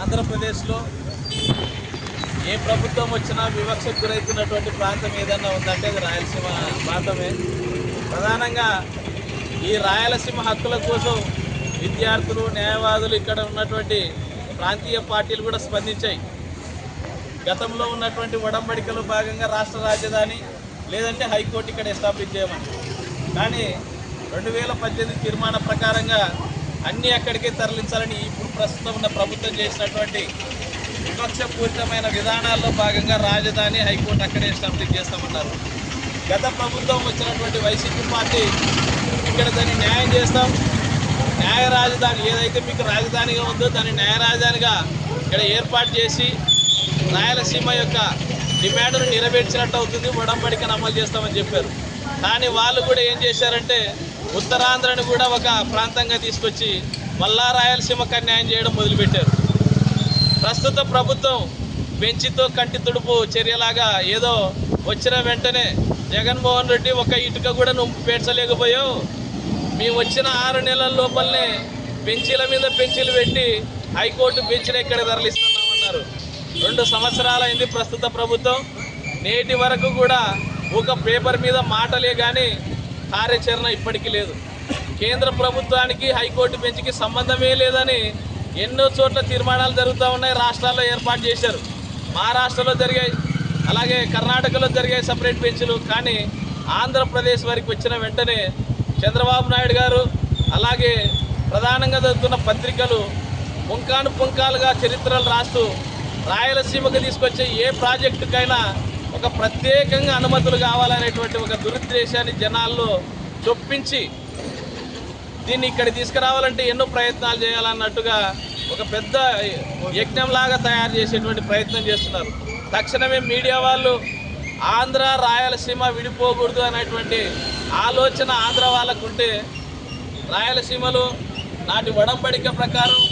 ఆంధ్రప్రదేశ్లో ఏ ప్రభుత్వం వచ్చినా వివక్షకు గురవుతున్నటువంటి ప్రాంతం ఏదన్నా ఉందంటే అది రాయలసీమ ప్రాంతమే. ప్రధానంగా ఈ రాయలసీమ హక్కుల కోసం విద్యార్థులు, న్యాయవాదులు, ఇక్కడ ఉన్నటువంటి ప్రాంతీయ పార్టీలు కూడా స్పందించాయి. గతంలో ఉన్నటువంటి ఒడంబడికలో భాగంగా రాష్ట్ర రాజధాని లేదంటే హైకోర్టు ఇక్కడ ఎస్టాబ్లిష్ చేయమని, కానీ 2018 తీర్మానం ప్రకారంగా అన్నీ అక్కడికే తరలించాలని ఇప్పుడు ప్రస్తుతం ఉన్న ప్రభుత్వం చేసినటువంటి వివక్షపూరితమైన విధానాల్లో భాగంగా రాజధాని, హైకోర్టు అక్కడే ఎస్టాబ్లిష్ చేస్తామన్నారు. గత ప్రభుత్వం వచ్చినటువంటి వైసీపీ పార్టీ ఇక్కడ దాన్ని న్యాయం చేస్తాం, న్యాయ రాజధాని ఏదైతే మీకు రాజధానిగా ఉందో దాన్ని న్యాయ రాజధానిగా ఇక్కడ ఏర్పాటు చేసి రాయలసీమ యొక్క డిమాండ్ను నెరవేర్చినట్టు అవుతుంది, ఒడంబడికను అమలు చేస్తామని చెప్పారు. కానీ వాళ్ళు కూడా ఏం చేశారంటే ఉత్తరాంధ్రను కూడా ఒక ప్రాంతంగా తీసుకొచ్చి మళ్ళా రాయలసీమకు అన్యాయం చేయడం మొదలుపెట్టారు. ప్రస్తుత ప్రభుత్వం బెంచితో కంటి తుడుపు చర్యలాగా ఏదో వచ్చిన వెంటనే జగన్మోహన్ రెడ్డి ఒక ఇటుక కూడా నువ్వు పేర్చలేకపోయావు, మేము వచ్చిన 6 నెలల లోపలనే బెంచీల మీద బెంచీలు పెట్టి హైకోర్టు బెంచ్ని ఇక్కడ తరలిస్తున్నామన్నారు. 2 సంవత్సరాలైంది ప్రస్తుత ప్రభుత్వం, నేటి వరకు కూడా ఒక పేపర్ మీద మాటలే కానీ కార్యాచరణ ఇప్పటికీ లేదు. కేంద్ర ప్రభుత్వానికి హైకోర్టు బెంచ్కి సంబంధమే లేదని ఎన్నో చోట్ల తీర్మానాలు జరుగుతూ ఉన్నాయి. రాష్ట్రాల్లో ఏర్పాటు చేశారు, మహారాష్ట్రలో జరిగాయి, అలాగే కర్ణాటకలో జరిగాయి సపరేట్ బెంచ్లు. కానీ ఆంధ్రప్రదేశ్ వరకు వచ్చిన వెంటనే చంద్రబాబు నాయుడు గారు అలాగే ప్రధానంగా జరుగుతున్న పత్రికలు పుంకాను పుంకాలుగా చరిత్రలు రాస్తూ రాయలసీమకు తీసుకొచ్చే ఏ ప్రాజెక్టుకైనా ఒక ప్రత్యేకంగా అనుమతులు కావాలనేటువంటి ఒక దురుద్దేశాన్ని జనాల్లో చొప్పించి దీన్ని ఇక్కడ తీసుకురావాలంటే ఎన్నో ప్రయత్నాలు చేయాలన్నట్టుగా ఒక పెద్ద యజ్ఞంలాగా తయారు చేసేటువంటి ప్రయత్నం చేస్తున్నారు. తక్షణమే మీడియా వాళ్ళు ఆంధ్ర రాయలసీమ విడిపోకూడదు అనేటువంటి ఆలోచన ఆంధ్ర వాళ్ళకు ఉంటే రాయలసీమలో నాటి ఒడంబడిక ప్రకారం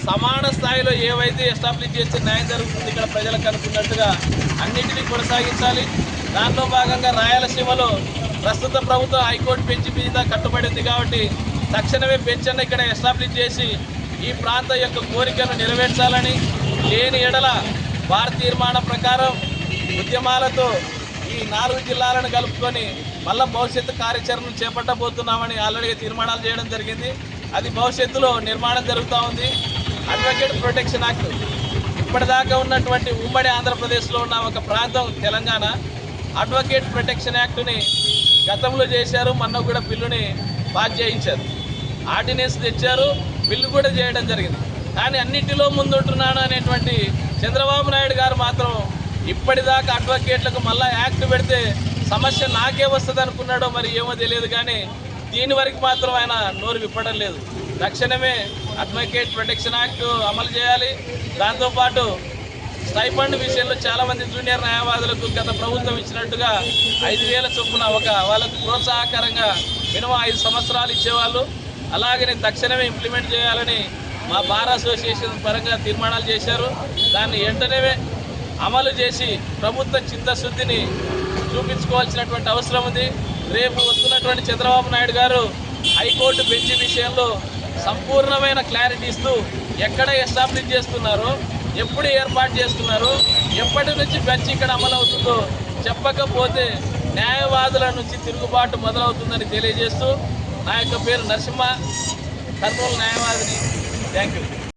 సమాన స్థాయిలో ఏవైతే ఎస్టాబ్లిష్ చేస్తే న్యాయం జరుగుతుంది ఇక్కడ ప్రజలకు అనుకున్నట్టుగా అన్నింటినీ కొనసాగించాలి. దాంట్లో భాగంగా రాయలసీమలో ప్రస్తుత ప్రభుత్వం హైకోర్టు బెంచ్ మీద కట్టుబడింది కాబట్టి తక్షణమే బెంచ్ అన్న ఇక్కడ ఎస్టాబ్లిష్ చేసి ఈ ప్రాంతం యొక్క కోరికను నెరవేర్చాలని, లేని ఎడల భారత తీర్మానం ప్రకారం ఉద్యమాలతో ఈ 4 జిల్లాలను కలుపుకొని మళ్ళా భవిష్యత్తు కార్యాచరణను చేపట్టబోతున్నామని ఆల్రెడీ తీర్మానాలు చేయడం జరిగింది. అది భవిష్యత్తులో నిర్మాణం జరుగుతూ ఉంది. అడ్వకేట్ ప్రొటెక్షన్ యాక్ట్ ఇప్పటిదాకా ఉన్నటువంటి ఉమ్మడి ఆంధ్రప్రదేశ్లో ఉన్న ఒక ప్రాంతం తెలంగాణ అడ్వకేట్ ప్రొటెక్షన్ యాక్ట్ని గతంలో చేశారు, మొన్న కూడా బిల్లుని పాస్ చేయించారు, ఆర్డినెన్స్ తెచ్చారు, బిల్లు కూడా చేయడం జరిగింది. కానీ అన్నింటిలో ముందుంటున్నాను అనేటువంటి చంద్రబాబు నాయుడు గారు మాత్రం ఇప్పటిదాకా అడ్వకేట్లకు మళ్ళీ యాక్ట్ పెడితే సమస్య నాకే వస్తుంది అనుకున్నాడో మరి ఏమో తెలియదు, కానీ దీని వరకు మాత్రం ఆయన నోరు విప్పడం లేదు. తక్షణమే అడ్వకేట్ ప్రొటెక్షన్ యాక్ట్ అమలు చేయాలి. దాంతోపాటు స్టైఫండ్ విషయంలో చాలామంది జూనియర్ న్యాయవాదులకు గత ప్రభుత్వం ఇచ్చినట్టుగా 5,000 చొప్పున వాళ్ళకు ప్రోత్సాహకరంగా మినిమం 5 సంవత్సరాలు ఇచ్చేవాళ్ళు. అలాగనే తక్షణమే ఇంప్లిమెంట్ చేయాలని మా బార్ అసోసియేషన్ పరంగా తీర్మానాలు చేశారు. దాన్ని వెంటనే అమలు చేసి ప్రభుత్వ చిత్తశుద్ధిని చూపించుకోవాల్సినటువంటి అవసరం ఉంది. రేపు వస్తున్నటువంటి చంద్రబాబు నాయుడు గారు హైకోర్టు బెంచ్ విషయంలో సంపూర్ణమైన క్లారిటీ ఇస్తూ ఎక్కడ ఎస్టాబ్లిష్ చేస్తున్నారో, ఎప్పుడు ఏర్పాటు చేస్తున్నారో, ఎప్పటి నుంచి బెంచ్ ఇక్కడ అమలు అవుతుందో చెప్పకపోతే న్యాయవాదుల నుంచి తిరుగుబాటు మొదలవుతుందని తెలియజేస్తూ నా యొక్క పేరు నరసింహ, కర్నూలు న్యాయవాదిని. Thank you.